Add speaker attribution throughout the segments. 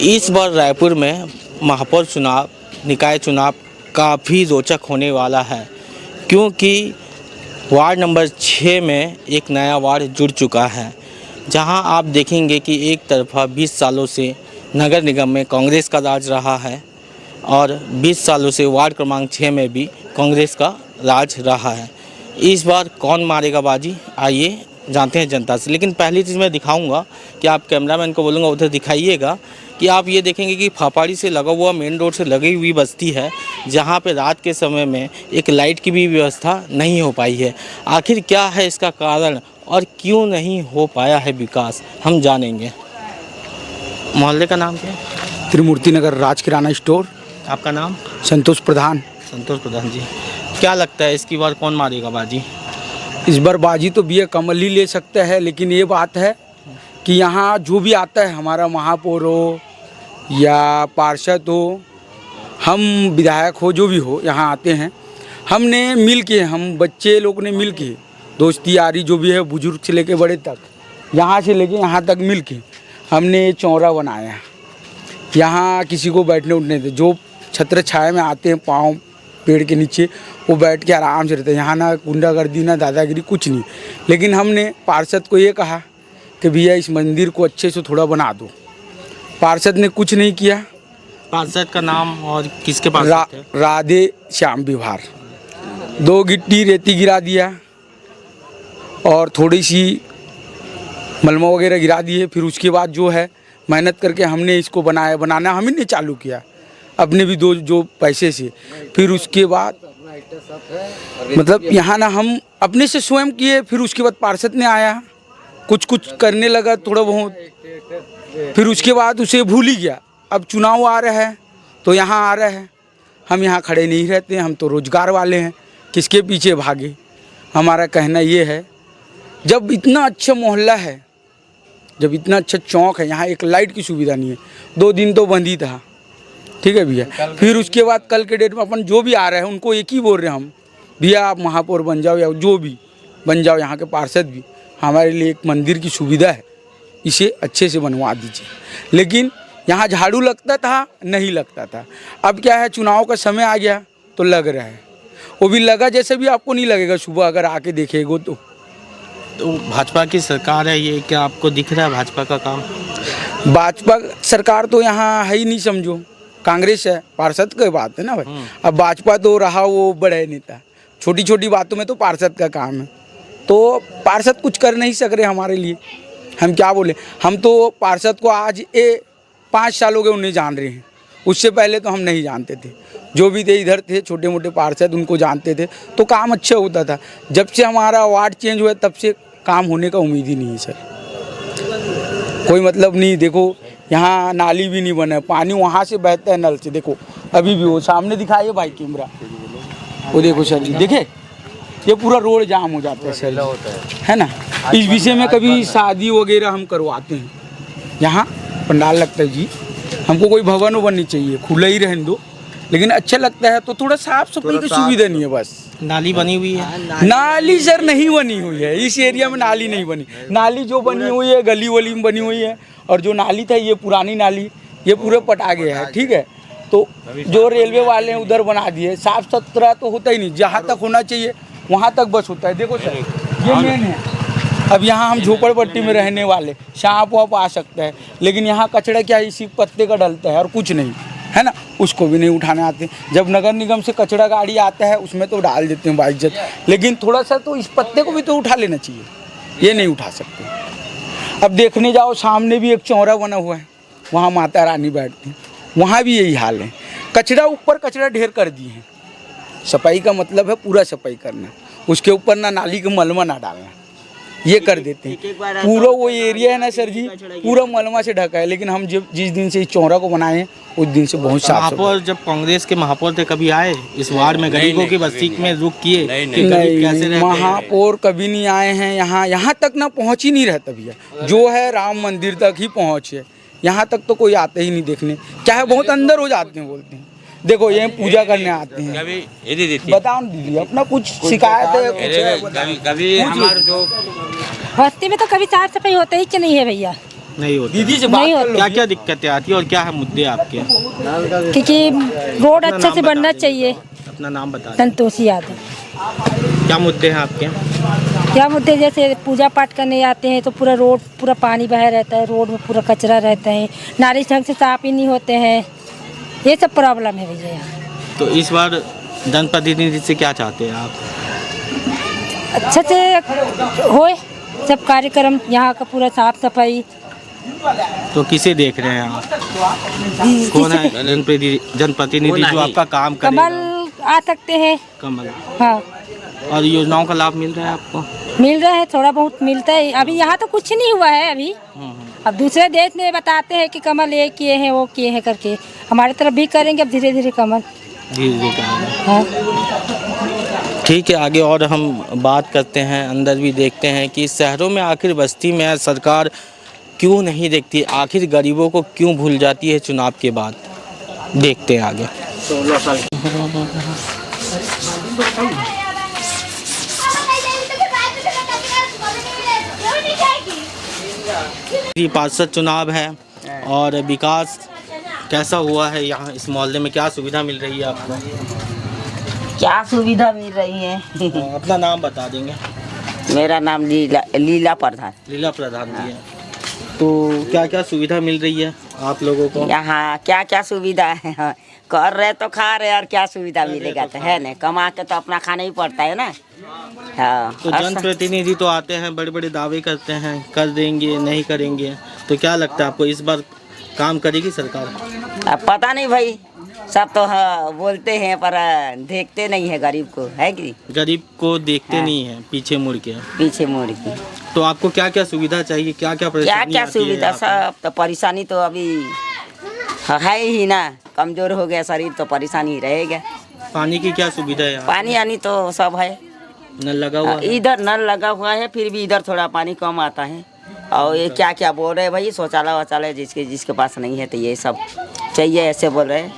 Speaker 1: इस बार रायपुर में महापौर चुनाव, निकाय चुनाव काफ़ी रोचक होने वाला है, क्योंकि वार्ड नंबर 6 में एक नया वार्ड जुड़ चुका है, जहां आप देखेंगे कि एक तरफा 20 सालों से नगर निगम में कांग्रेस का राज रहा है और 20 सालों से वार्ड क्रमांक 6 में भी कांग्रेस का राज रहा है। इस बार कौन मारेगा बाजी, आइए जानते हैं जनता से। लेकिन पहली चीज़ मैं दिखाऊंगा कि आप कैमरामैन को बोलूँगा उधर दिखाइएगा कि आप ये देखेंगे कि फापाड़ी से लगा हुआ मेन रोड से लगी हुई बस्ती है, जहाँ पे रात के समय में एक लाइट की भी व्यवस्था नहीं हो पाई है। आखिर क्या है इसका कारण और क्यों नहीं हो पाया है विकास, हम जानेंगे। मोहल्ले का नाम क्या है?
Speaker 2: त्रिमूर्ति नगर राज किराना स्टोर।
Speaker 1: आपका नाम?
Speaker 2: संतोष प्रधान।
Speaker 1: संतोष प्रधान जी, क्या लगता है इसकी बार कौन मारेगा बाजी?
Speaker 2: इस बार बाजी तो बी कमल ही ले सकता है, लेकिन ये बात है कि यहाँ जो भी आता है, हमारा महापौर हो या पार्षद हो, हम विधायक हो, जो भी हो, यहाँ आते हैं, हमने मिल के, हम बच्चे लोग ने मिल के, दोस्ती यारी जो भी है, बुजुर्ग से लेके बड़े तक, यहाँ से लेके यहाँ तक मिल के हमने चौरा बनाया। यहाँ किसी को बैठने उठने दे, जो छत्र छाया में आते हैं पाँव पेड़ के नीचे, वो बैठ के आराम से रहते हैं। यहाँ ना गुंडागर्दी ना दादागिरी कुछ नहीं। लेकिन हमने पार्षद को ये कहा कि भैया इस मंदिर को अच्छे से थोड़ा बना दो। पार्षद ने कुछ नहीं किया।
Speaker 1: पार्षद का नाम और किसके पास
Speaker 2: राधे श्याम विभार। 2 गिट्टी रेती गिरा दिया और थोड़ी सी मलमा वगैरह गिरा दिए। फिर उसके बाद जो है मेहनत करके हमने इसको बनाना हम ही ने चालू किया अपने भी जो पैसे से। फिर उसके बाद मतलब यहाँ ना हम अपने से स्वयं किए। फिर उसके बाद पार्षद ने आया, कुछ करने लगा थोड़ा बहुत, फिर उसके बाद उसे भूल ही गया। अब चुनाव आ रहा है तो यहाँ आ रहा है, हम यहाँ खड़े नहीं रहते, हम तो रोजगार वाले हैं, किसके पीछे भागे। हमारा कहना ये है, जब इतना अच्छा मोहल्ला है, जब इतना अच्छा चौक है, यहाँ एक लाइट की सुविधा नहीं है, 2 दिन तो बंद ही था, ठीक है भैया। फिर उसके बाद कल के डेट में अपन जो भी आ रहे हैं उनको एक ही बोल रहे हैं हम, भैया आप महापौर बन जाओ या जो भी बन जाओ, यहाँ के पार्षद भी, हमारे लिए एक मंदिर की सुविधा है, इसे अच्छे से बनवा दीजिए। लेकिन यहाँ झाड़ू लगता था, नहीं लगता था। अब क्या है, चुनाव का समय आ गया तो लग रहा है। वो भी लगा जैसे भी आपको नहीं लगेगा सुबह अगर आके देखेगो तो
Speaker 1: भाजपा की सरकार है, ये क्या आपको दिख रहा है भाजपा का काम?
Speaker 2: भाजपा सरकार तो यहाँ है ही नहीं, समझो कांग्रेस है। पार्षद की बात है ना भाई। अब भाजपा तो रहा वो बड़े नेता, छोटी छोटी बातों में तो पार्षद का काम है, तो पार्षद कुछ कर नहीं सक रहे हमारे लिए। हम क्या बोले, हम तो पार्षद को आज 5 साल हो गए उन्हें जान रहे हैं। उससे पहले तो हम नहीं जानते थे, जो भी थे इधर थे छोटे मोटे पार्षद, उनको जानते थे तो काम अच्छा होता था। जब से हमारा वार्ड चेंज हुआ तब से काम होने का उम्मीद ही नहीं है सर, कोई मतलब नहीं। देखो यहाँ नाली भी नहीं बना है, पानी वहाँ से बहता है नल से, देखो अभी भी वो सामने दिखाइए भाई कैमरा, वो देखो सर जी, देखे ये पूरा रोड जाम हो जाता है सर, है ना। इस विषय में कभी शादी वगैरह हम करवाते हैं, यहाँ पंडाल लगता है जी, हमको कोई भवन बननी चाहिए, खुला ही रहने दो, लेकिन अच्छा लगता है। तो थोड़ा साफ सफाई की सुविधा नहीं है बस।
Speaker 1: नाली बनी हुई है?
Speaker 2: नाली सर नहीं बनी हुई है, इस एरिया में नाली नहीं बनी। नाली जो बनी हुई है गली वली में बनी हुई है, और जो नाली था ये पुरानी नाली, ये पूरे पटा गया है, ठीक है। तो जो रेलवे वाले हैं उधर बना दिए, साफ सुथरा तो होता ही नहीं, जहाँ तक होना चाहिए वहाँ तक बस होता है। देखो सर ये मेन है। अब यहाँ हम झोपड़पट्टी में रहने वाले, सांप वाप आ सकता है, लेकिन यहाँ कचरा क्या इसी पत्ते का डलता है और कुछ नहीं, है ना, उसको भी नहीं उठाने आते। जब नगर निगम से कचरा गाड़ी आता है उसमें तो डाल देते हैं बाइज्जत, लेकिन थोड़ा सा तो इस पत्ते को भी तो उठा लेना चाहिए, ये नहीं उठा सकते। अब देखने जाओ सामने भी एक चौरा बना हुआ है, वहाँ माता रानी बैठती हैं, वहाँ भी यही हाल है, कचरा ऊपर कचरा ढेर कर दिए हैं। सफाई का मतलब है पूरा सफाई करना, उसके ऊपर ना नाली का मलमा ना डालना, ये कर देते हैं। पूरा वो एरिया है ना सर जी, पूरा मलमा से ढका है। लेकिन हम जिस दिन से इस चौरा को बनाए हैं उस दिन से बहुत साफ।
Speaker 1: महापौर जब कांग्रेस के महापौर थे, कभी आए इस वार्ड में गरीबों की बस्ती में रुक किए?
Speaker 2: नहीं, महापौर कभी नहीं आए हैं यहाँ तक ना पहुँच ही नहीं रहता भैया। जो है राम मंदिर तक ही पहुँच है, यहाँ तक तो कोई आता ही नहीं देखने, चाहे बहुत अंदर हो जाते हैं, बोलते हैं देखो ये पूजा करने आते हैं। बताओ दीदी अपना कुछ शिकायत है?
Speaker 3: बस्ती में तो कभी साफ सफाई होता ही नहीं है भैया।
Speaker 1: नहीं होता।
Speaker 2: दीदी से
Speaker 3: नहीं
Speaker 2: बात कर लो।
Speaker 1: क्या क्या दिक्कतें आती है और क्या है मुद्दे आपके?
Speaker 3: क्योंकि रोड
Speaker 1: अपना
Speaker 3: अच्छे
Speaker 1: नाम
Speaker 3: से
Speaker 1: बता
Speaker 3: बनना
Speaker 1: दीजिए।
Speaker 3: चाहिए।
Speaker 1: अपना नाम बता दें।
Speaker 3: संतोषी यादव।
Speaker 1: क्या मुद्दे हैं आपके?
Speaker 3: क्या मुद्दे, जैसे पूजा पाठ करने आते हैं तो पूरा रोड पूरा पानी बह रहता है, रोड में पूरा कचरा रहता है, नाली ढंग से साफ ही नहीं होते हैं, ये सब प्रॉब्लम है भैया यहाँ।
Speaker 1: तो इस बार जनप्रतिनिधि से क्या चाहते हैं आप?
Speaker 3: अच्छे से होए सब कार्यक्रम, यहाँ का पूरा साफ सफाई।
Speaker 1: तो किसे देख रहे हैं आप? कौन है जनप्रतिनिधि जो आपका काम करेगा?
Speaker 3: कमल आ सकते हैं।
Speaker 1: कमल।
Speaker 3: हाँ,
Speaker 1: और योजनाओं का लाभ मिल रहा है आपको?
Speaker 3: मिल रहा है, थोड़ा बहुत मिलता है। अभी यहाँ तो कुछ नहीं हुआ है अभी। अब दूसरे देश में बताते हैं कि कमल ये किए हैं वो किए हैं करके, हमारे तरफ भी करेंगे अब धीरे धीरे कमल।
Speaker 1: धीरे धीरे करेंगे।
Speaker 3: हाँ,
Speaker 1: ठीक है, आगे और हम बात करते हैं, अंदर भी देखते हैं कि शहरों में आखिर बस्ती में सरकार क्यों नहीं देखती, आखिर गरीबों को क्यों भूल जाती है चुनाव के बाद। देखते हैं आगे। 16 साल पार्षद चुनाव है और विकास कैसा हुआ है यहाँ इस मोहल्ले में? क्या सुविधा मिल रही है आपको?
Speaker 4: क्या सुविधा मिल रही है?
Speaker 1: अपना नाम बता देंगे।
Speaker 4: मेरा नाम लीला प्रधान।
Speaker 1: लीला प्रधान जी है। तो क्या क्या सुविधा मिल रही है आप लोगों को?
Speaker 4: यहाँ क्या क्या सुविधा है? हाँ, कर रहे तो खा रहे, और क्या सुविधा मिलेगा? तो है ना, कमा के तो अपना खाना ही पड़ता है ना। हाँ,
Speaker 1: तो जनप्रतिनिधि तो आते हैं, बड़े बड़े दावे करते हैं, कर देंगे नहीं करेंगे, तो क्या लगता है आपको इस बार काम करेगी सरकार?
Speaker 4: अब पता नहीं भाई, सब तो हाँ, बोलते हैं पर देखते नहीं है गरीब को, है कि
Speaker 1: गरीब को देखते
Speaker 4: हाँ।
Speaker 1: नहीं है, पीछे मुड़ के।
Speaker 4: पीछे मुड़ के।
Speaker 1: तो आपको क्या क्या सुविधा चाहिए, क्या क्या
Speaker 4: क्या
Speaker 1: परेशानी
Speaker 4: क्या
Speaker 1: आती है
Speaker 4: सुविधा?
Speaker 1: यहाँ पे?
Speaker 4: सब तो परेशानी तो अभी है ही ना, कमजोर हो गया शरीर तो परेशानी रहेगा।
Speaker 1: पानी की क्या सुविधा है यहाँ?
Speaker 4: पानी आनी तो सब है,
Speaker 1: नल लगा हुआ है?
Speaker 4: इधर नल लगा हुआ है, फिर भी इधर थोड़ा पानी कम आता है। और ये क्या क्या बोल रहे हैं भाई, शौचालय वौचालय जिसके पास नहीं है तो ये सब चाहिए, ऐसे बोल रहे हैं।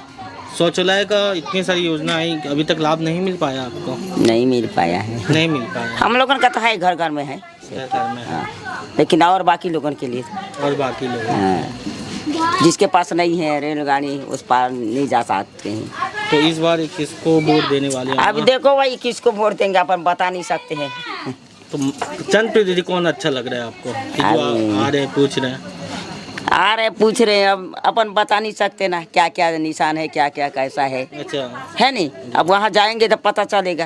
Speaker 1: शौचालय का इतनी सारी योजना है, अभी तक लाभ नहीं मिल पाया आपको?
Speaker 4: नहीं मिल पाया है।
Speaker 1: नहीं मिल पाया।
Speaker 4: हम लोगों का तो है, घर घर में है।
Speaker 1: सरकार में है।
Speaker 4: हाँ, लेकिन और बाकी लोगों के लिए
Speaker 1: और बाकी लोग?
Speaker 4: हाँ, जिसके पास नहीं है रेलगाड़ी उस पार नहीं जा सकते हैं।
Speaker 1: तो इस बार किसको वोट देने वाले हैं?
Speaker 4: अब देखो भाई किसको वोट देंगे अपन बता नहीं सकते हैं।
Speaker 1: तो जनप्रतिनिधि कौन अच्छा लग रहा है आपको कि जो आ रहे पूछ रहे हैं?
Speaker 4: आ रहे पूछ रहे हैं, अब अपन बता नहीं सकते ना क्या क्या निशान है, क्या क्या कैसा है
Speaker 1: अच्छा।
Speaker 4: नहीं। अब वहाँ जाएंगे तो पता चलेगा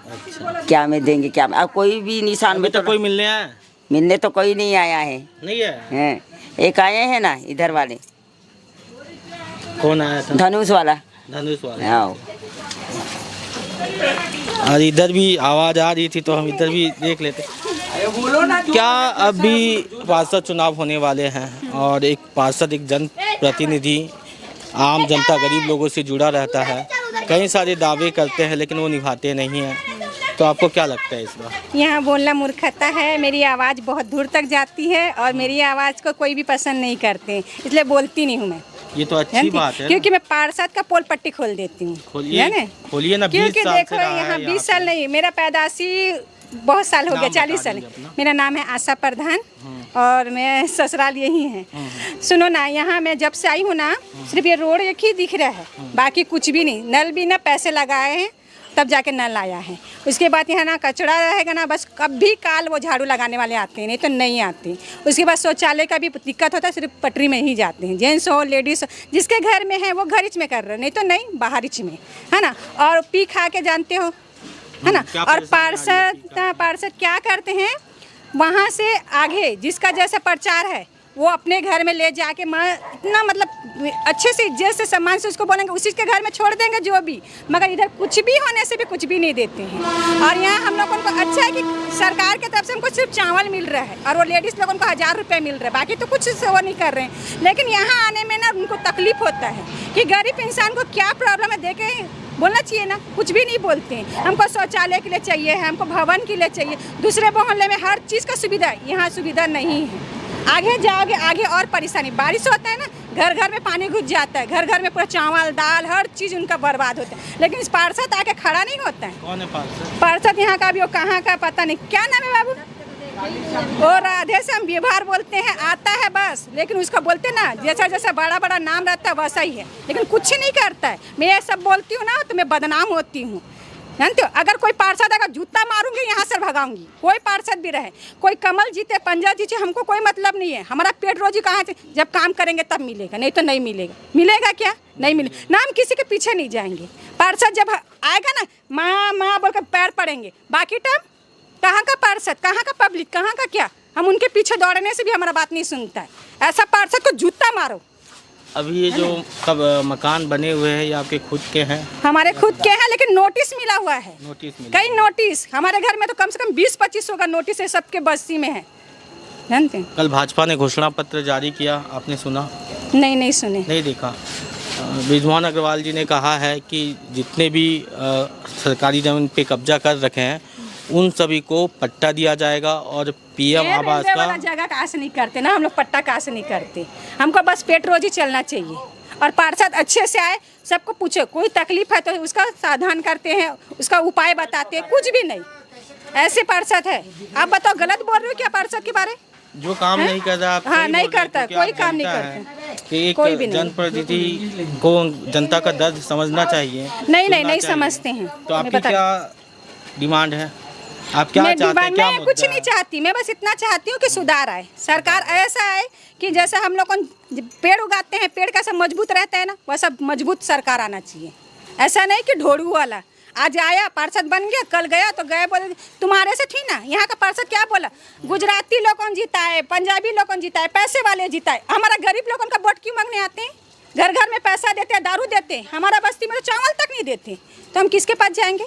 Speaker 1: अच्छा,
Speaker 4: क्या में देंगे क्या में। अब कोई भी निशान
Speaker 1: अभी
Speaker 4: में
Speaker 1: तो कोई मिलने आया
Speaker 4: मिलने तो कोई नहीं आया है।
Speaker 1: नहीं है?
Speaker 4: हैं, एक आए हैं ना इधर वाले,
Speaker 1: कौन आया था?
Speaker 4: धनुष वाला।
Speaker 1: धनुष वाला।
Speaker 4: हाँ,
Speaker 1: और इधर भी आवाज आ रही थी तो हम इधर भी देख लेते। क्या अभी पार्षद चुनाव होने वाले हैं और एक पार्षद, एक जनप्रतिनिधि आम जनता गरीब लोगों से जुड़ा रहता है, कई सारे दावे करते हैं लेकिन वो निभाते नहीं हैं, तो आपको क्या लगता है इस बार?
Speaker 5: यहाँ बोलना मूर्खता है, मेरी आवाज़ बहुत दूर तक जाती है और मेरी आवाज़ को कोई भी पसंद नहीं करते, इसलिए बोलती नहीं हूँ मैं।
Speaker 1: ये तो अच्छी बात है,
Speaker 5: क्योंकि मैं पार्षद का पोल पट्टी खोल देती हूँ।
Speaker 1: खोलिए ना। 20
Speaker 5: क्योंकि
Speaker 1: साल
Speaker 5: देखो
Speaker 1: से रहा है
Speaker 5: यहाँ
Speaker 1: यहाँ
Speaker 5: 20 साल नहीं, मेरा पैदाशी बहुत साल हो गया, 40 साल। मेरा नाम है आशा प्रधान और मैं ससुराल यही है। सुनो ना, यहाँ मैं जब से आई हूँ ना, सिर्फ ये रोड एक ही दिख रहा है, बाकी कुछ भी नहीं। नल भी ना पैसे लगाए हैं तब जाके नल आया है। उसके बाद यहाँ ना कचरा रहेगा ना, बस कभी काल वो झाड़ू लगाने वाले आते हैं, नहीं तो नहीं आते। उसके बाद शौचालय का भी दिक्कत होता है, सिर्फ पटरी में ही जाते हैं, जेंट्स हो लेडीज़ हो, जिसके घर में है वो घर इच में कर रहे हैं, नहीं तो नहीं बाहर इच में, है ना। और पी खा के जानते हो, है ना। और पार्षद क्या करते हैं, वहाँ से आगे जिसका जैसा प्रचार है वो अपने घर में ले जाके इतना मतलब अच्छे से इज्जत से सम्मान से उसको बोलेंगे, उसी के घर में छोड़ देंगे जो भी, मगर इधर कुछ भी होने से भी कुछ भी नहीं देते हैं। और यहाँ हम लोगों को अच्छा है कि सरकार की तरफ से हमको सिर्फ चावल मिल रहा है और वो लेडीज़ लोगों को 1000 रुपये मिल रहा है, बाकी तो कुछ वो नहीं कर रहे हैं। लेकिन यहाँ आने में ना उनको तकलीफ होता है कि गरीब इंसान को क्या प्रॉब्लम है, देखे बोलना चाहिए ना, कुछ भी नहीं बोलते हैं। हमको शौचालय के लिए चाहिए है, हमको भवन के लिए चाहिए, दूसरे मोहल्ले में हर चीज़ का सुविधा है, यहाँ सुविधा नहीं है। आगे जाओगे आगे और परेशानी, बारिश होता है ना, घर घर में पानी घुस जाता है, घर घर में पूरा चावल दाल हर चीज़ उनका बर्बाद होता है। लेकिन इस पार्षद आके खड़ा नहीं होता है।
Speaker 1: कौन है पार्षद?
Speaker 5: पार्षद यहाँ का भी वो कहाँ का पता नहीं। क्या नाम है बाबू? और राधे से हम व्यवहार बोलते हैं, आता है बस, लेकिन उसका बोलते ना जैसा जैसा बड़ा बड़ा नाम रहता है वैसा ही है, लेकिन कुछ नहीं करता है। मैं ये सब बोलती हूँ ना तो मैं बदनाम होती हूँ, जानते हो। अगर कोई पार्षद अगर जूता मारूंगी यहाँ से भगाऊंगी, कोई पार्षद भी रहे, कोई कमल जीते पंजा जीते, हमको कोई मतलब नहीं है। हमारा पेट रोजी कहाँ से, जब काम करेंगे तब मिलेगा, नहीं तो नहीं मिलेगा। मिलेगा क्या? नहीं मिलेगा ना, हम किसी के पीछे नहीं जाएंगे। पार्षद जब आएगा ना, माँ माँ बोलकर पैर पड़ेंगे, बाकी टाइम कहाँ का पार्षद, कहाँ का पब्लिक, कहाँ का क्या, हम उनके पीछे दौड़ने से भी हमारा बात नहीं सुनता है। ऐसा पार्षद को जूता मारो।
Speaker 1: अभी ये जो कब मकान बने हुए हैं ये आपके खुद के हैं?
Speaker 5: हमारे खुद के हैं, लेकिन नोटिस मिला हुआ है,
Speaker 1: नोटिस मिला?
Speaker 5: कई नोटिस हमारे घर में तो कम से कम 20-25 का नोटिस है, सबके बस्ती में है, जानते हैं।
Speaker 1: कल भाजपा ने घोषणा पत्र जारी किया, आपने सुना?
Speaker 5: नहीं सुने।
Speaker 1: नहीं देखा। विद्वान अग्रवाल जी ने कहा है कि जितने भी सरकारी जमीन पे कब्जा कर रखे हैं उन सभी को पट्टा दिया जाएगा और पीएम आवास का
Speaker 5: जगह का आस नहीं करते ना, हम लोग पट्टा का आस नहीं करते। हमको बस पेट रोजी चलना चाहिए और पार्षद अच्छे से आए, सबको पूछे, कोई तकलीफ है तो उसका समाधान करते हैं, उसका उपाय बताते हैं, कुछ भी नहीं। ऐसे पार्षद है। आप बताओ, गलत बोल रहे हो क्या पार्षद के बारे?
Speaker 1: जो काम नहीं कर रहा, आप
Speaker 5: हाँ,
Speaker 1: सही
Speaker 5: नहीं
Speaker 1: बोल रहे हो,
Speaker 5: करता,
Speaker 1: क्योंकि
Speaker 5: कोई
Speaker 1: आप
Speaker 5: काम नहीं
Speaker 1: जनता
Speaker 5: करता
Speaker 1: है कि एक
Speaker 5: कोई भी नहीं।
Speaker 1: जनप्रतिनिधि को जनता का दर्द समझना चाहिए।
Speaker 5: नहीं
Speaker 1: सुनना
Speaker 5: नहीं
Speaker 1: चाहिए।
Speaker 5: समझते हैं।
Speaker 1: तो आपकी
Speaker 5: मैं बता-
Speaker 1: क्या डिमांड है? आप क्या चाहते हैं? क्या
Speaker 5: मैं कुछ
Speaker 1: मुद्दा
Speaker 5: नहीं
Speaker 1: है?
Speaker 5: चाहती, मैं बस इतना चाहती हूँ कि सुधार आए। सरकार ऐसा आए कि जैसे हम लोग पेड़ उगाते हैं, पेड़ कैसा मजबूत रहता है ना, वैसा मजबूत सरकार आना चाहिए। ऐसा नहीं कि ढोड़ू वाला आज आया पार्षद बन गया, कल गया तो गए, बोले तुम्हारे से थी ना। यहाँ का पार्षद क्या बोला, गुजराती लोगों जीता है, पंजाबी लोगों जीता है, पैसे वाले जीता है। हमारा गरीब लोगों का वोट क्यों मांगने आते हैं? घर घर में पैसा देते हैं, दारू देते हैं, हमारा बस्ती में तो चावल तक नहीं देते, तो हम किसके पास जाएंगे?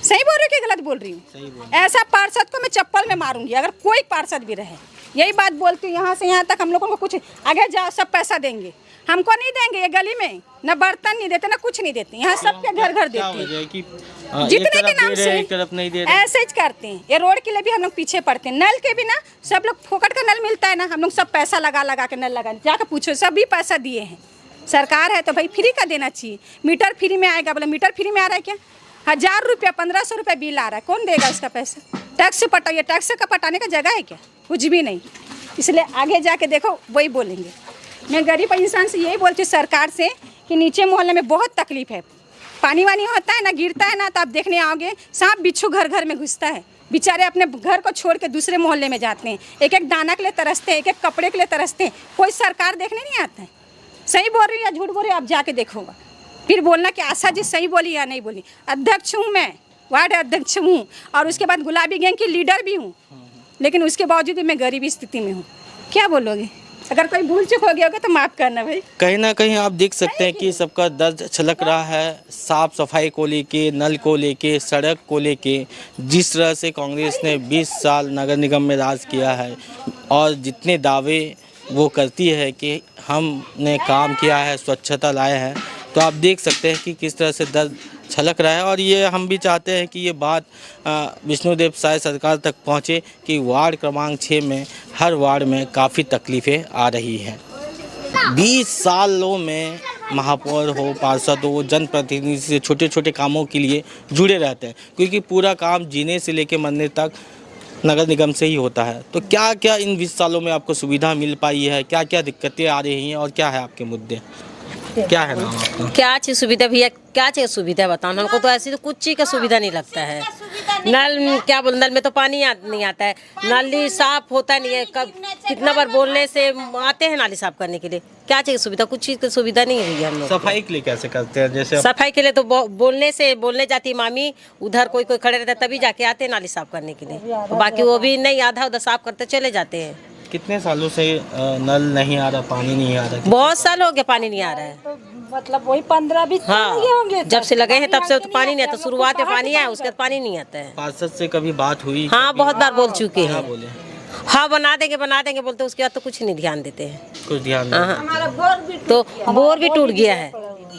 Speaker 5: सही बोल रही हूँ कि गलत बोल रही हूँ? ऐसा पार्षद को मैं चप्पल में मारूंगी अगर कोई पार्षद भी रहे। यही बात बोलती हूँ, यहाँ से यहाँ तक हम लोगों को कुछ आगे जाओ, सब पैसा देंगे, हमको नहीं देंगे। ये गली में न बर्तन नहीं देते, ना कुछ नहीं देते, यहाँ सबके घर घर देते हैं, जितने के नाम से
Speaker 1: एक तरफ नहीं दे रहे।
Speaker 5: ऐसे ही करते हैं। ये रोड के लिए भी हम लोग पीछे पड़ते हैं, नल के भी ना, सब लोग फोकट का नल मिलता है ना, हम लोग सब पैसा लगा लगा के नल लगा, जाकर पूछो, सभी पैसा दिए हैं। सरकार है तो भाई फ्री का देना चाहिए। मीटर फ्री में आएगा, बोले मीटर फ्री में आ रहा है क्या? 1000 रुपया 1500 रुपया बिल आ रहा है, कौन देगा उसका पैसा? टैक्स से पटाइए, टैक्स का पटाने का जगह है क्या? कुछ भी नहीं। इसलिए आगे जाके देखो वही बोलेंगे। मैं गरीब इंसान से यही बोलती हूँ सरकार से कि नीचे मोहल्ले में बहुत तकलीफ है, पानी वानी होता है ना, गिरता है ना, तो आप देखने आओगे सांप बिच्छू घर घर में घुसता है। बेचारे अपने घर को छोड़ के दूसरे मोहल्ले में जाते हैं, एक एक दाना के लिए तरसते हैं, एक एक कपड़े के लिए तरसते हैं, कोई सरकार देखने नहीं आता है। सही बोल रही है या झूठ बोल रही है, आप जाके देखोगा, फिर बोलना कि आशा जी सही बोली या नहीं बोली। अध्यक्ष हूँ मैं, वार्ड अध्यक्ष हूँ, और उसके बाद गुलाबी गैंग की लीडर भी हूँ, लेकिन उसके बावजूद भी मैं गरीबी स्थिति में हूँ। क्या बोलोगे? अगर कोई भूल चूक हो गया होगा तो माफ़ करना भाई।
Speaker 1: कहीं ना कहीं आप देख सकते हैं कि सबका दर्द छलक रहा है, साफ सफाई को लेके, नल को लेके, सड़क को लेके। जिस तरह से कांग्रेस ने 20 साल नगर निगम में राज किया है और जितने दावे वो करती है कि हमने काम किया है, स्वच्छता लाए हैं, तो आप देख सकते हैं कि किस तरह से दर्द छलक रहा है। और ये हम भी चाहते हैं कि ये बात विष्णुदेव साय सरकार तक पहुँचे कि वार्ड क्रमांक 6 में हर वार्ड में काफ़ी तकलीफ़ें आ रही हैं। 20 सालों में महापौर हो, पार्षद हो, जनप्रतिनिधि से छोटे छोटे कामों के लिए जुड़े रहते हैं, क्योंकि पूरा काम जीने से लेकर मरने तक नगर निगम से ही होता है। तो क्या क्या इन 20 सालों में आपको सुविधा मिल पाई है, क्या क्या दिक्कतें आ रही हैं और क्या है आपके मुद्दे? क्या है नाम आपका?
Speaker 6: क्या चीज़ सुविधा भैया, क्या चीज़ सुविधा बताओ हमको? तो ऐसी तो कुछ चीज़ का सुविधा नहीं लगता है। नल क्या बोल, नल में तो पानी नहीं आता है, नाली साफ होता नहीं है। कब कितना बार बोलने से आते हैं नाली साफ करने के लिए, क्या चीज़ सुविधा? कुछ चीज़ की सुविधा नहीं है भैया हम लोग।
Speaker 1: सफाई के लिए कैसे करते हैं? जैसे
Speaker 6: सफाई के लिए तो बोलने जाती मामी, उधर कोई खड़े रहता है तभी जाके आते हैं नाली साफ करने के लिए, बाकी वो भी नहीं, आधा उधर साफ करते चले जाते हैं।
Speaker 1: कितने सालों से नल नहीं आ रहा, पानी नहीं आ रहा?
Speaker 6: बहुत साल हो गया पानी नहीं आ रहा है।
Speaker 3: मतलब वही 15-20
Speaker 6: हाँ, जब से लगे हैं तब से तो पानी नहीं आता। शुरुआत में पानी आया, उसके बाद पानी नहीं आता है।
Speaker 1: पार्षद से कभी बात हुई?
Speaker 6: हाँ, बहुत बार बोल चुके
Speaker 1: क्या
Speaker 6: हैं।
Speaker 1: बोले?
Speaker 6: हाँ, बना देंगे बोलते, उसके बाद तो कुछ नहीं ध्यान देते हैं।
Speaker 1: कुछ ध्यान नहीं।
Speaker 6: हाँ, तो बोर भी टूट गया है,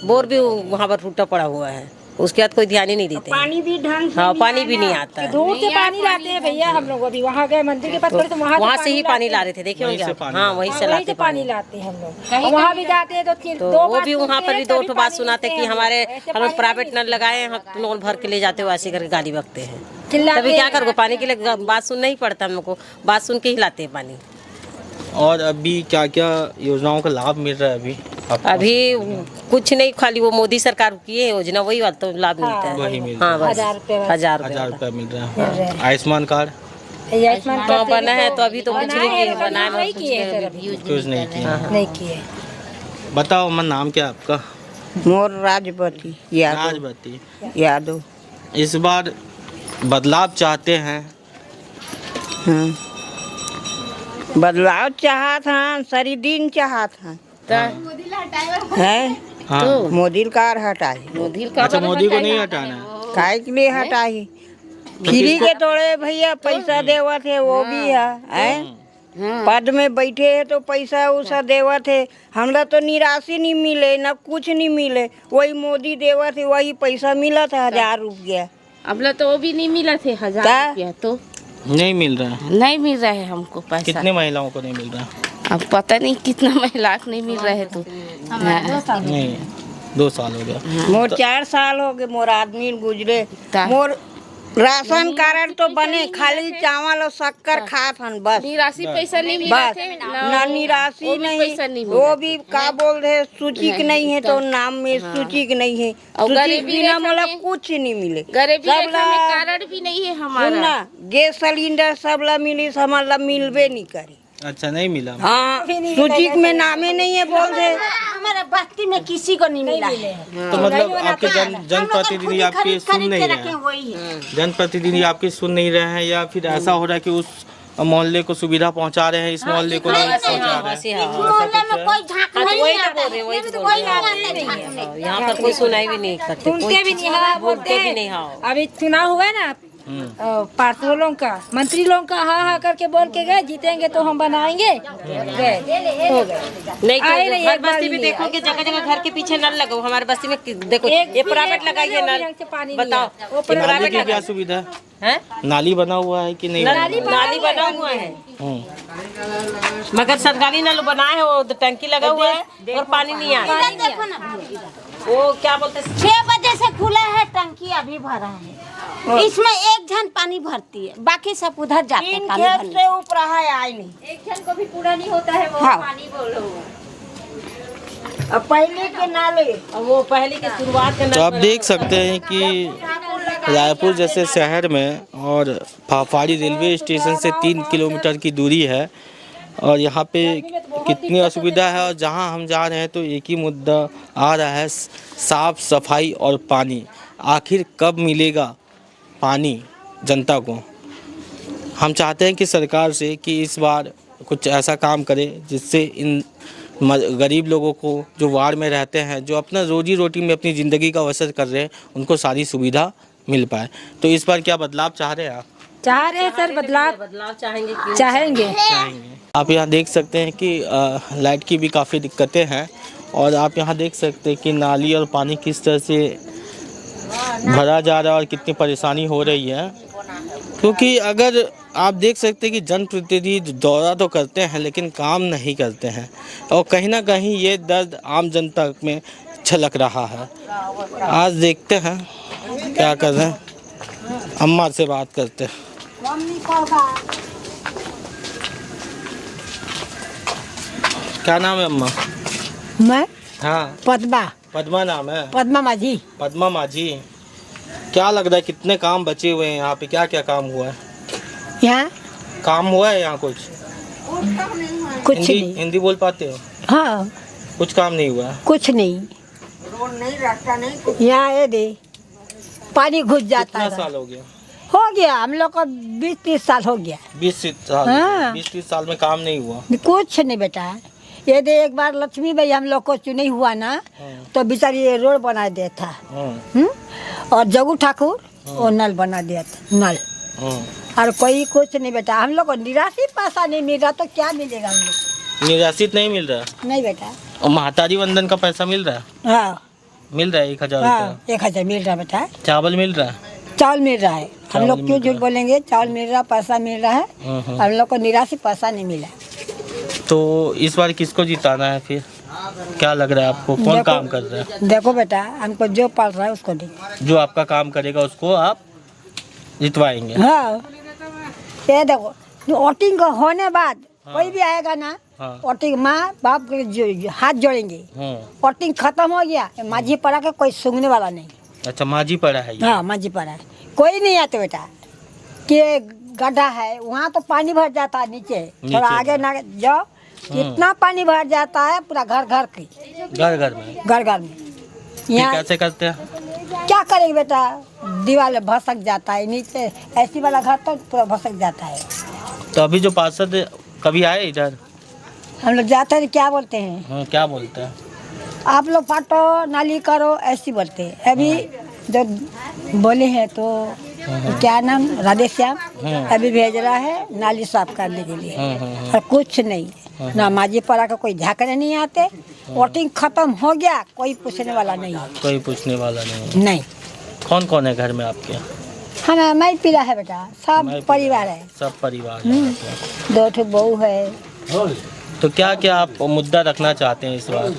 Speaker 6: बोर भी वहाँ पर टूटा पड़ा हुआ है, उसके बाद कोई ध्यान ही नहीं देते।
Speaker 3: पानी भी ढंग से
Speaker 6: हाँ, पानी भी नहीं आता है।
Speaker 3: दूर से पानी लाते हैं भैया हम लोग। अभी वहाँ गए मंदिर के पास, तो
Speaker 6: वहाँ से ही पानी ला रहे थे, देखिए होंगे आप। हाँ, वहीं से लाते
Speaker 3: पानी लाते हैं हम लोग। वहाँ भी जाते हैं
Speaker 6: तो वो भी वहाँ पर भी 2 बात सुनाते कि हम प्राइवेट नल लगाए हैं, हम नल भर के ले जाते हो, ऐसे करके गाली बकते हैं।
Speaker 3: चिल्लाते
Speaker 6: तभी क्या
Speaker 3: हैं।
Speaker 6: करोगे, पानी के लिए बात सुनना ही पड़ता है हम लोग को, बात सुन के ही लाते हैं पानी।
Speaker 1: और अभी क्या क्या योजनाओं का लाभ मिल रहा है अभी आपको?
Speaker 6: अभी कुछ नहीं, खाली वो मोदी सरकार की है योजना, वही वाला तो लाभ मिलता है।
Speaker 1: वही मिलता
Speaker 6: हाँ बस
Speaker 3: 1000 रुपये बस।
Speaker 6: 1000
Speaker 1: 1000
Speaker 6: रुपये
Speaker 1: रुपया मिल रहा है। आयुष्मान कार्ड
Speaker 3: ये आयुष्मान
Speaker 6: हाँ,
Speaker 3: कार्ड
Speaker 6: बना है तो अभी तो कुछ नहीं किए,
Speaker 3: बनाए
Speaker 6: बनाए
Speaker 3: नहीं किए सर अभी।
Speaker 1: कुछ नहीं किया।
Speaker 3: नहीं किए।
Speaker 1: बताओ अम्मा, नाम क्या है आपका?
Speaker 7: मोर राजपति यादव
Speaker 1: राजवती।
Speaker 7: यादव।
Speaker 1: इस बार बदलाव चाहते हैं।
Speaker 7: हाँ। बदलाव चाहत हन, सारी दिन चाहत हन है।
Speaker 1: हाँ।
Speaker 7: मोदी कार हटाई,
Speaker 1: अच्छा, मोदी को नहीं हटाना है।
Speaker 7: काय के लिए हटाई? फ्री के तोड़े भैया पैसा देवत है, वो भी है पद में बैठे है तो पैसा उसा देवत है। हमरा तो निराशी नहीं मिले, न कुछ नहीं मिले, वही मोदी देवत है, वही पैसा मिला था 1000 रुपया।
Speaker 8: अब तो वो भी नहीं मिला थे 1000
Speaker 7: क्या?
Speaker 8: रुपया, तो
Speaker 1: नहीं मिल रहा है।
Speaker 8: नहीं मिल रहा है हमको पैसा।
Speaker 1: कितने महिलाओं को नहीं मिल रहा है?
Speaker 8: अब पता नहीं कितना महिला को नहीं मिल रहे तो
Speaker 1: नहीं, 2 साल हो गया।
Speaker 7: मोर 4 साल हो गए, मोर आदमी गुजरे।
Speaker 8: ता-
Speaker 7: मोर राशन कार्ड तो बने, खाली चावल और शक्कर खात हन बस।
Speaker 8: निराशी पैसा नहीं मिला
Speaker 7: बस
Speaker 8: थे
Speaker 7: ना निराशी
Speaker 8: वो भी
Speaker 7: नहीं,
Speaker 8: पैसा नहीं मिला
Speaker 7: वो भी का बोल रहे सूची के नहीं है तो नाम में सूची के नहीं है।
Speaker 8: और
Speaker 7: सूची
Speaker 8: गरीबी
Speaker 7: बिना
Speaker 8: रेखा
Speaker 7: मोला
Speaker 8: में-
Speaker 7: कुछ नहीं मिले।
Speaker 8: गरीबी
Speaker 7: सब
Speaker 8: रेखा में
Speaker 7: ला-
Speaker 8: कार्ड भी नहीं है हमारा।
Speaker 7: सुनना, गैस सिलेंडर सब ला मिली, हमारा मिलबे नहीं करे।
Speaker 1: अच्छा, नहीं मिला।
Speaker 7: हाँ, सूची में नामे नहीं है बोल रहे।
Speaker 9: हमारा बस्ती में किसी को नहीं मिला है।
Speaker 1: तो मतलब आपके जनप्रतिनिधि आपकी सुन नहीं रहे हैं?
Speaker 9: वही है।
Speaker 1: जनप्रतिनिधि आपकी सुन नहीं रहे हैं, या फिर ऐसा हो रहा है कि उस मोहल्ले को सुविधा पहुंचा रहे हैं, इस मोहल्ले को नहीं पहुंचा रहे हैं?
Speaker 9: इस मोहल्ले में कोई झांक
Speaker 6: हाँ, तो
Speaker 9: नहीं
Speaker 6: वही
Speaker 9: आता
Speaker 6: तो बोल रहे हैं, वही
Speaker 9: है।
Speaker 6: तो
Speaker 9: कोई
Speaker 6: बोल रहे
Speaker 9: नहीं आता झांक में।
Speaker 6: यहाँ पर कोई सुनाई भी नहीं करते,
Speaker 3: सुनते भी नहीं, हाँ बोलते
Speaker 6: बोलते भी
Speaker 3: हैं।
Speaker 6: नहीं। हाँ,
Speaker 3: अभी चुनाव हुआ है ना, पार्षदों लोगों का, मंत्री लोगों का हाँ हाँ करके बोल के गए, जीतेंगे तो हम बनाएंगे, गए हो गए।
Speaker 6: नहीं
Speaker 3: आए
Speaker 6: तो
Speaker 3: नहीं,
Speaker 6: हर
Speaker 3: एक बार
Speaker 6: बस्ती
Speaker 3: भी
Speaker 6: में
Speaker 3: नहीं
Speaker 6: देखो कि जगह जगह घर के पीछे नल लगा, हमारे बस्ती में देखो
Speaker 3: एक
Speaker 6: ये
Speaker 3: भी
Speaker 6: प्राइवेट
Speaker 3: एक
Speaker 6: लगाइए
Speaker 3: भी
Speaker 6: नल,
Speaker 3: ढंग से पानी नहीं
Speaker 6: बताओ
Speaker 3: आता। वो
Speaker 6: ये
Speaker 1: नाली
Speaker 6: प्राइवेट
Speaker 1: की क्या
Speaker 6: लगा
Speaker 1: सुविधा है?
Speaker 6: है,
Speaker 1: नाली बना हुआ है कि नहीं बना
Speaker 6: नाली बना हुआ है,
Speaker 1: हम्म।
Speaker 6: मगर सरकारी नल बनाए है, वो टंकी लगा हुआ है और पानी नहीं आ रहा।
Speaker 9: इधर देखो ना,
Speaker 6: वो क्या बोलते हैं,
Speaker 9: 6 बजे से खुला है, टंकी अभी भरा है। इसमें एक जन पानी भरती है, बाकी सब उधर जाते हैं
Speaker 7: तीन
Speaker 9: पानी
Speaker 7: खेत
Speaker 9: भरने।
Speaker 7: से ऊपर है, आई नहीं।
Speaker 3: एक जन को भी पूरा नहीं होता है वो
Speaker 9: हाँ।
Speaker 3: पानी बोलो।
Speaker 7: अब पहले के नाले
Speaker 6: और वो पहले की शुरुआत के
Speaker 1: तो आप देख सकते हैं कि रायपुर जैसे शहर में और फाफाड़ी रेलवे स्टेशन से 3 किलोमीटर की दूरी है, और यहाँ पे कितनी असुविधा है। और जहाँ हम जा रहे हैं तो एक ही मुद्दा आ रहा है, साफ सफाई और पानी। आखिर कब मिलेगा पानी जनता को? हम चाहते हैं कि सरकार से कि इस बार कुछ ऐसा काम करे जिससे इन गरीब लोगों को जो वार्ड में रहते हैं, जो अपना रोजी रोटी में अपनी ज़िंदगी का बसर कर रहे हैं, उनको सारी सुविधा मिल पाए। तो इस बार क्या बदलाव चाह रहे हैं आप?
Speaker 3: चाह रहे हैं सर
Speaker 6: बदलाव चाहेंगे क्यों?
Speaker 3: चाहेंगे।
Speaker 1: आप यहाँ देख सकते हैं कि लाइट की भी काफ़ी दिक्कतें हैं, और आप यहाँ देख सकते हैं कि नाली और पानी किस तरह से भरा जा रहा है और कितनी परेशानी हो रही है। क्योंकि अगर आप देख सकते हैं कि जनप्रतिनिधि दौरा तो करते हैं लेकिन काम नहीं करते हैं, और कहीं ना कहीं ये दर्द आम जनता में छलक रहा है। आज देखते हैं क्या कर रहे हैं, अम्मा से बात करते हैं। क्या नाम है अम्मा?
Speaker 10: मैं
Speaker 1: हाँ, पद्मा नाम है।
Speaker 10: पद्मा माझी।
Speaker 1: पद्मा माझी, क्या लग रहा है कितने काम बचे हुए हैं यहाँ पे? क्या क्या काम हुआ है
Speaker 10: यहाँ?
Speaker 1: काम हुआ है यहाँ कुछ?
Speaker 10: कुछ
Speaker 1: हिंदी
Speaker 10: नहीं।
Speaker 1: हिंदी बोल पाते हो?
Speaker 10: हाँ,
Speaker 1: कुछ काम नहीं हुआ है।
Speaker 10: कुछ नहीं।
Speaker 7: रोड नहीं, रास्ता नहीं।
Speaker 10: यहाँ ये दे पानी घुस जाता
Speaker 1: कितना
Speaker 10: है।
Speaker 1: साल हो गया?
Speaker 10: हो गया हम लोग को 20-30 साल हो गया।
Speaker 1: 20 साल?
Speaker 10: हाँ।
Speaker 1: 20-30 साल में काम नहीं हुआ?
Speaker 10: कुछ नहीं बेटा। ये दे एक बार लक्ष्मी भाई हम लोग को चुनी हुआ ना, तो बेचारी ये रोड बना दिया था। और जगू ठाकुर वो नल बना दिया था, नल। और कोई कुछ नहीं बेटा। हम लोग को निराशी पैसा नहीं मिल रहा तो क्या मिलेगा हम लोग?
Speaker 1: निराश्रित नहीं मिल रहा?
Speaker 10: नहीं बेटा।
Speaker 1: और महातारी वंदन का पैसा मिल रहा है?
Speaker 10: हाँ
Speaker 1: मिल रहा है 1000
Speaker 10: हाँ,
Speaker 1: रुपया।
Speaker 10: 1000 मिल रहा बेटा।
Speaker 1: चावल मिल रहा है?
Speaker 10: चावल मिल रहा है। हम
Speaker 1: चावल
Speaker 10: लोग
Speaker 1: मिल
Speaker 10: क्यों
Speaker 1: रहा
Speaker 10: झूठ बोलेंगे? चावल मिल रहा, पैसा मिल रहा है। हम लोग को निराशी पैसा नहीं मिला।
Speaker 1: तो इस बार किसको जिताना है फिर? क्या लग रहा है आपको, कौन
Speaker 10: देखो-
Speaker 1: काम कर रहा है?
Speaker 10: देखो बेटा, हमको जो पड़ रहा है उसको दे।
Speaker 1: जो आपका काम करेगा उसको आप जितवाएंगे।
Speaker 10: हाँ, ये देखो वोटिंग होने बाद कोई भी आएगा ना,
Speaker 1: हाँ।
Speaker 10: वोटिंग माँ बाप के हाथ जोड़ेंगे। वोटिंग खत्म हो गया, माझी पड़ा का कोई सुनने वाला नहीं।
Speaker 1: अच्छा, माझी पड़ा है ये।
Speaker 10: हाँ, माझी पड़ा है, कोई नहीं आता बेटा। कि गड्ढा है वहाँ तो पानी भर जाता है नीचे, थोड़ा आगे ना जाओ कितना पानी भर जाता है, पूरा घर घर में।
Speaker 1: फिर
Speaker 10: यहाँ
Speaker 1: कैसे करते हैं?
Speaker 10: क्या करेंगे बेटा, दीवार भसक जाता है नीचे, ऐसी वाला घर तो पूरा भसक जाता है।
Speaker 1: तो अभी जो पार्षद कभी आए इधर?
Speaker 10: हम लोग जाते हैं क्या बोलते हैं,
Speaker 1: क्या बोलते हैं?
Speaker 10: आप लोग पाटो नाली करो ऐसी बोलते हैं। अभी जो बोले हैं तो क्या नाम राधेश्याम अभी भेज रहा है नाली साफ करने के लिए, और कुछ नहीं ना माझी पड़ा का कोई झांकने नहीं आते। वोटिंग खत्म हो गया, कोई पूछने वाला नहीं है।
Speaker 1: कोई पूछने वाला नहीं।
Speaker 10: नहीं।
Speaker 1: कौन कौन है घर में आपके?
Speaker 10: हमें मैं पीला है बेटा, सब परिवार है,
Speaker 1: सब परिवार है।
Speaker 10: 2 ठो बहू है।
Speaker 1: तो क्या क्या आप मुद्दा रखना चाहते हैं इस बार?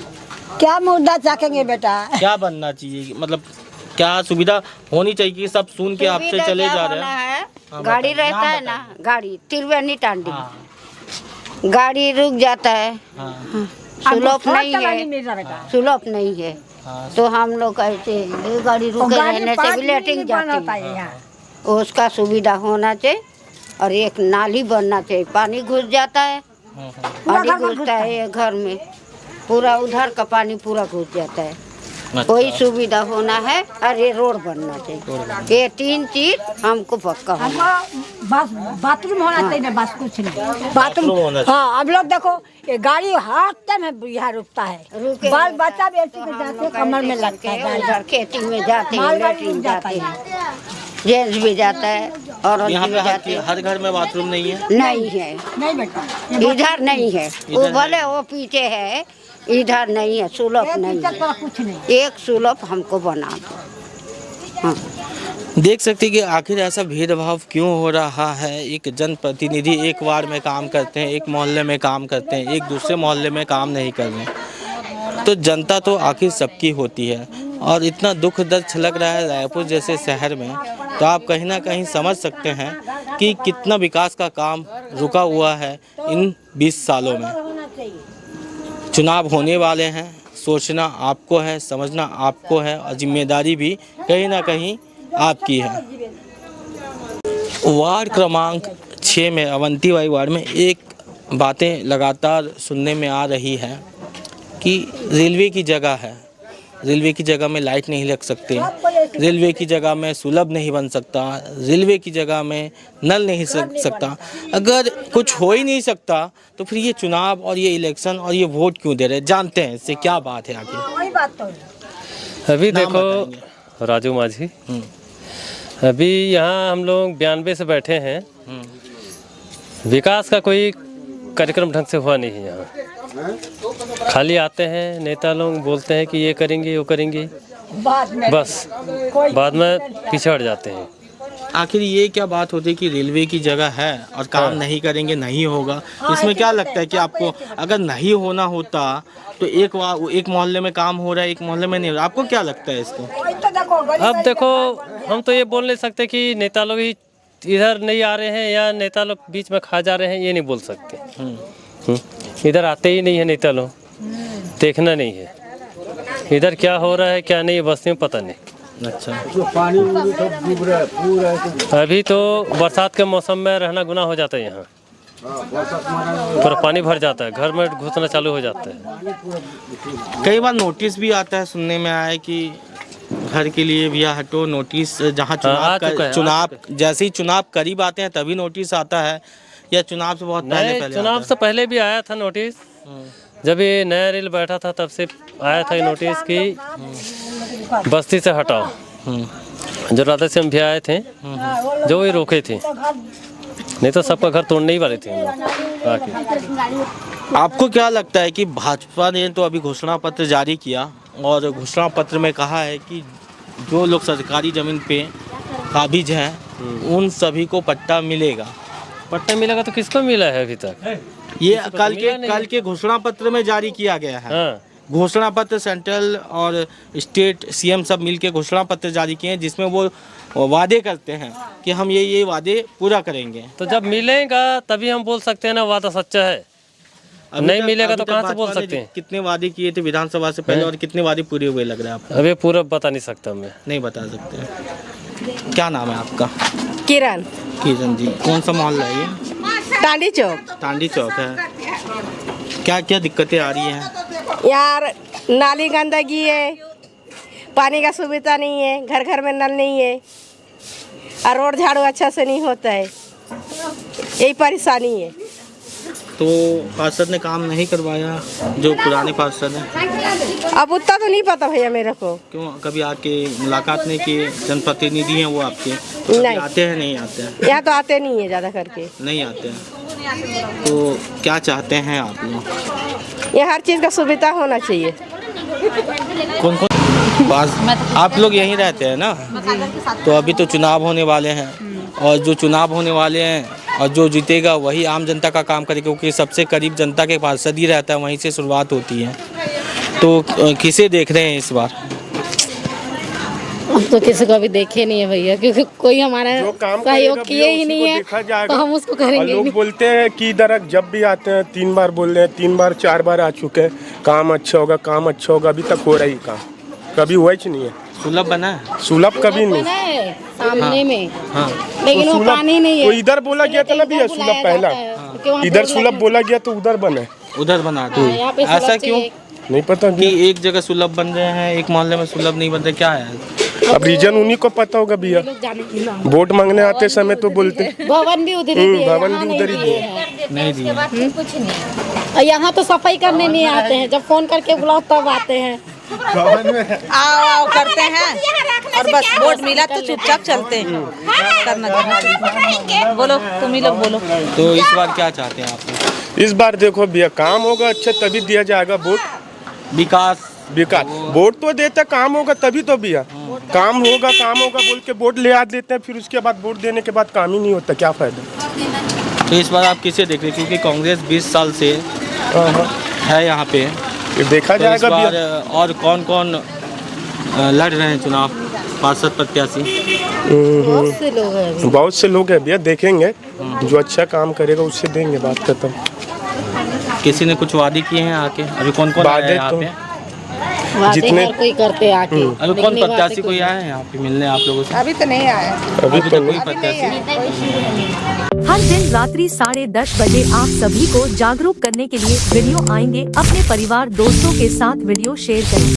Speaker 10: क्या मुद्दा चाहेंगे बेटा?
Speaker 1: क्या बनना चाहिए, मतलब क्या सुविधा होनी चाहिए कि सब सुन के आपसे चले जा रहे हैं?
Speaker 9: गाड़ी रहता है ना, गाड़ी त्रिवेणी टांडी, गाड़ी रुक जाता है, सुलभ नहीं है, सुलभ नहीं है। तो हम लोग ऐसे ये गाड़ी रुके रहने से भी लेटिंग जाती है, उसका सुविधा होना चाहिए। और एक नाली बनना चाहिए, पानी घुस जाता है, पानी घुसता है ये घर में, पूरा उधर का पानी पूरा घुस जाता है। कोई सुविधा होना है और ये रोड बनना चाहिए। ये 3 चीज हमको पक्का होना।
Speaker 10: बस बाथरूम होना चाहिए, बस कुछ नहीं। बाथरूम, हाँ। अब लोग देखो ये गाड़ी हर टाइम यहाँ रुकता है, बाल बच्चा भी ऐसे जाते हैं, कमर में लगता है,
Speaker 9: खेती में जाते हैं, लेटरिन जाते हैं, जेंट्स भी जाता है और
Speaker 1: यहाँ पे हर घर में बाथरूम नहीं है?
Speaker 9: नहीं है,
Speaker 10: नहीं बेटा,
Speaker 9: इधर नहीं है। वो भले वो पीछे है, इधर नहीं है, सुलभ नहीं है।
Speaker 10: कुछ नहीं।
Speaker 9: एक सुलभ हमको बना दो। हाँ।
Speaker 1: देख सकते हैं कि आखिर ऐसा भेदभाव क्यों हो रहा है। एक जनप्रतिनिधि एक वार्ड में काम करते हैं, एक मोहल्ले में काम करते हैं, एक दूसरे मोहल्ले में काम नहीं कर रहे। तो जनता तो आखिर सबकी होती है, और इतना दुख दर्द छलक रहा है रायपुर जैसे शहर में, तो आप कहीं ना कहीं समझ सकते हैं कि कितना विकास का काम रुका हुआ है इन 20 सालों में। चुनाव होने वाले हैं, सोचना आपको है, समझना आपको है, और जिम्मेदारी भी कहीं ना कहीं आपकी है। वार्ड क्रमांक 6 में, अवंतीबाई वार्ड में, एक बातें लगातार सुनने में आ रही है कि रेलवे की जगह है, रेलवे की जगह में लाइट नहीं लग सकते, रेलवे की जगह में सुलभ नहीं बन सकता, रेलवे की जगह में नल नहीं लग सकता। अगर कुछ हो ही नहीं सकता तो फिर ये चुनाव और ये इलेक्शन और ये वोट क्यों दे रहे? जानते हैं इससे क्या बात है आगे।
Speaker 10: कोई बात तो
Speaker 11: अभी देखो राजू माझी, अभी यहाँ हम लोग 92 से बैठे हैं, विकास का कोई कार्यक्रम ढंग से हुआ नहीं है यहाँ। खाली आते हैं नेता लोग, बोलते हैं कि ये करेंगे वो करेंगे, बस बाद में पीछे हट जाते हैं।
Speaker 1: आखिर ये क्या बात होती है कि रेलवे की जगह है और काम नहीं करेंगे, नहीं होगा? इसमें क्या लगता है कि आपको अगर नहीं होना होता तो एक मोहल्ले में काम हो रहा है, एक मोहल्ले में नहीं हो रहा, आपको क्या लगता है इसको?
Speaker 11: अब देखो हम तो ये बोल नहीं सकते कि नेता लोग ही इधर नहीं आ रहे हैं या नेता लोग बीच में खा जा रहे हैं, ये नहीं बोल सकते। इधर आते ही नहीं है नेता लोग, देखना नहीं है इधर क्या हो रहा है क्या नहीं, बस्ती में पता नहीं।
Speaker 1: अच्छा,
Speaker 11: अभी तो बरसात के मौसम में रहना गुनाह हो जाता है, यहाँ पूरा पानी भर जाता है, घर में घुसना चालू हो जाता है।
Speaker 1: कई बार नोटिस भी आता है, सुनने में आया कि घर के लिए भैया हटो, नोटिस जहाँ चुनाव जैसे ही चुनाव करीब आते हैं तभी नोटिस आता है, या चुनाव से बहुत पहले?
Speaker 11: चुनाव से पहले भी आया था नोटिस, जब ये नया रेल बैठा था तब से आया था ये नोटिस कि बस्ती से हटाओ। जो राधेश्याम भी आए थे जो वही रोके थे, नहीं तो सबका घर तोड़ने ही वाले थे आके।
Speaker 1: आपको क्या लगता है कि भाजपा ने तो अभी घोषणा पत्र जारी किया और घोषणा पत्र में कहा है कि जो लोग सरकारी ज़मीन पे काबिज हैं उन सभी को पट्टा मिलेगा?
Speaker 11: पट्टा मिलेगा तो किसको मिला है अभी तक?
Speaker 1: ये कल के घोषणा पत्र में जारी किया गया है। घोषणा पत्र सेंट्रल और स्टेट सीएम सब मिलके घोषणा पत्र जारी किए हैं, जिसमें वो वादे करते हैं कि हम ये वादे पूरा करेंगे।
Speaker 11: तो जब मिलेगा तभी हम बोल सकते हैं ना वादा सच्चा है। नहीं मिलेगा तो कहाँ से बोल सकते हैं?
Speaker 1: कितने वादे किए थे विधानसभा से पहले और कितने वादे पूरे हुए लग रहा है आपको?
Speaker 11: अभी पूरा बता नहीं सकता मैं।
Speaker 1: नहीं बता सकते। क्या नाम है आपका?
Speaker 5: किरण,
Speaker 1: किरण जी, कौन सा मोहल्ला है ये?
Speaker 5: टांडी चौक।
Speaker 1: टांडी चौक है। क्या क्या दिक्कतें आ रही हैं?
Speaker 5: यार नाली गंदगी है, पानी का सुविधा नहीं है, घर घर में नल नहीं है और रोड झाड़ू अच्छा से नहीं होता है, यही परेशानी है।
Speaker 1: तो पार्षद ने काम नहीं करवाया जो पुराने पार्षद हैं?
Speaker 5: अब उतना तो नहीं पता भैया मेरे को।
Speaker 1: क्यों, कभी आके मुलाकात नहीं की? जनप्रतिनिधि हैं वो आपके, तो
Speaker 5: नहीं
Speaker 1: आते हैं नहीं आते हैं?
Speaker 5: यहाँ तो आते नहीं है ज़्यादा करके।
Speaker 1: नहीं आते हैं। तो क्या चाहते हैं आप लोग?
Speaker 5: यहाँ हर चीज़ का सुविधा होना चाहिए।
Speaker 1: कौन आप लोग यहीं रहते हैं ना? तो अभी तो चुनाव होने वाले हैं और जो चुनाव होने वाले हैं और जो जीतेगा वही आम जनता का काम करेगा, क्योंकि सबसे करीब जनता के पार्षद ही रहता है, वहीं से शुरुआत होती है। तो किसे देख रहे हैं इस बार?
Speaker 8: अब तो किसी को अभी देखे नहीं है भैया, क्योंकि कोई हमारा सहयोग किए ही नहीं है, तो हम उसको करेंगे।
Speaker 12: लोग बोलते हैं कि इधर जब भी आते हैं 3 बार बोल रहे हैं, 3 बार 4 बार आ चुके हैं, काम अच्छा होगा, काम अच्छा होगा, अभी तक हो रही काम कभी हुआ ही नहीं है।
Speaker 1: सुलभ बना है?
Speaker 12: सुलभ कभी नहीं
Speaker 8: सामने में,
Speaker 1: हाँ।
Speaker 8: लेकिन वो पानी नहीं है।
Speaker 12: वो इधर बोला गया था ना भैया सुलभ, पहला इधर सुलभ बोला गया तो उधर बने,
Speaker 1: उधर बना दो। ऐसा क्यों?
Speaker 12: नहीं पता
Speaker 1: कि एक जगह सुलभ बन रहे हैं, एक मोहल्ले में सुलभ नहीं बन रहे, क्या है?
Speaker 12: अब रीजन उन्हीं को पता होगा भैया। वोट मांगने आते समय तो बोलते
Speaker 8: भवन भी उधर ही दिए,
Speaker 12: भवन
Speaker 8: यहाँ
Speaker 12: भी उधर ही
Speaker 8: नहीं दिए हैं।
Speaker 1: नहीं दिए।
Speaker 8: कुछ नहीं। और यहाँ तो सफाई करने नहीं आते हैं, जब फोन करके बुलाओ तब आते हैं।
Speaker 13: आओ करते हैं और बस वोट मिला तो चुपचाप चलते हैं। करना बोलो, तुम ही लोग बोलो।
Speaker 1: तो इस बार क्या चाहते हैं आप?
Speaker 12: इस बार देखो भैया काम होगा अच्छा तभी दिया जाएगा वोट।
Speaker 1: विकास
Speaker 12: वोट तो देता, काम होगा तभी तो भैया। काम होगा बोल के वोट ले आ देते हैं, फिर उसके बाद वोट देने के बाद काम ही नहीं होता, क्या फायदा?
Speaker 1: तो इस बार आप किसे देख रहे हैं? क्योंकि कांग्रेस 20 साल से है यहाँ पे,
Speaker 12: देखा
Speaker 1: तो
Speaker 12: जाएगा
Speaker 1: इस बार
Speaker 12: भैया।
Speaker 1: और कौन कौन लड़ रहे हैं चुनाव पार्षद प्रत्याशी?
Speaker 12: बहुत से लोग हैं भैया, देखेंगे जो अच्छा काम करेगा उससे देंगे, बात खत्म।
Speaker 1: किसी ने कुछ वादे किए हैं आके? अभी कौन कौन आया है यहाँ पे?
Speaker 12: जितने
Speaker 8: कोई करते आके।
Speaker 1: अभी कौन प्रत्याशी कोई आया है यहाँ पे मिलने आप लोगों से?
Speaker 5: अभी तो नहीं आया।
Speaker 12: अभी तो
Speaker 1: कोई प्रत्याशी?
Speaker 14: हर दिन रात्रि 10:30 बजे आप सभी को जागरूक करने के लिए वीडियो आएंगे। अपने परिवार दोस्तों के साथ वीडियो शेयर करें।